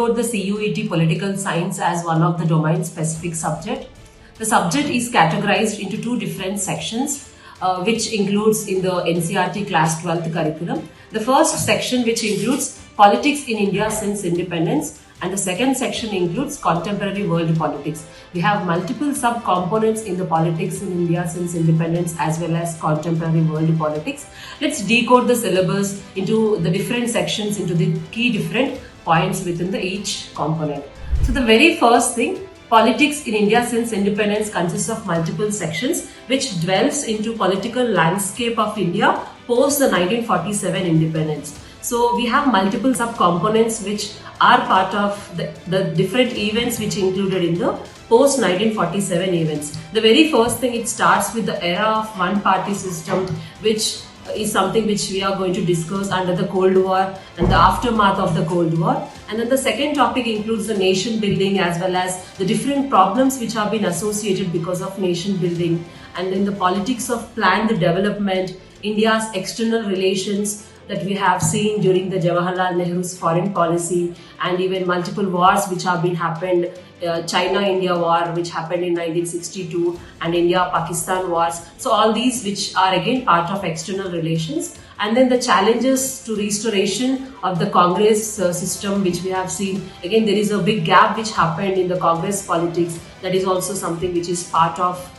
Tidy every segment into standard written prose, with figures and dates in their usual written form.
decode the CUET political science as one of the domain specific subject. The subject is categorized into two different sections, which includes in the NCERT class 12th curriculum. The first section, which includes politics in India since independence, and the second section includes contemporary world politics. We have multiple sub-components in the politics in India since independence as well as contemporary world politics. Let's decode the syllabus into the different sections, into the key different points within the each component. So the very first thing, politics in India since independence consists of multiple sections which dwells into political landscape of India post the 1947 independence. So we have multiple sub-components which are part of the different events which included in the post 1947 events. The very first thing, it starts with the era of one-party system, which is something which we are going to discuss under the Cold War and the aftermath of the Cold War. And then the second topic includes the nation building as well as the different problems which have been associated because of nation building. And then the politics of planned development, India's external relations that we have seen during the Jawaharlal Nehru's foreign policy, and even multiple wars which have been happened, China-India war which happened in 1962 and India-Pakistan wars. So all these which are again part of external relations. And then the challenges to restoration of the Congress system which we have seen. Again, there is a big gap which happened in the Congress politics. That is also something which is part of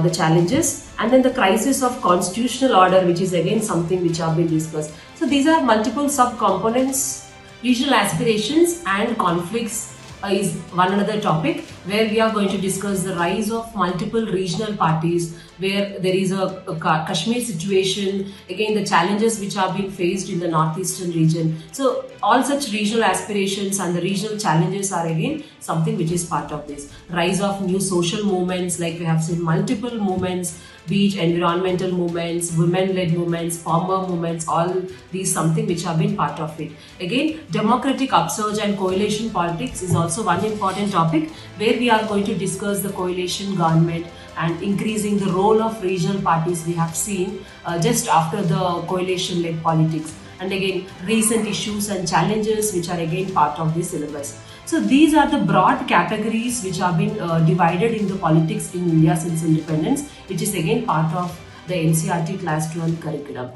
the challenges. And then the crisis of constitutional order, which is again something which have been discussed. So these are multiple sub-components. Regional aspirations and conflicts is one another topic where we are going to discuss the rise of multiple regional parties, where there is a Kashmir situation, again the challenges which are being faced in the northeastern region. So all such regional aspirations and the regional challenges are again something which is part of this. Rise of new social movements, like we have seen multiple movements, be it environmental movements, women-led movements, farmer movements, all these something which have been part of it. Again, democratic upsurge and coalition politics is also one important topic where we are going to discuss the coalition government and increasing the role of regional parties we have seen just after the coalition-led politics. And again, recent issues and challenges which are again part of the syllabus. So these are the broad categories which have been divided in the politics in India since independence, which is again part of the NCERT class 12 curriculum.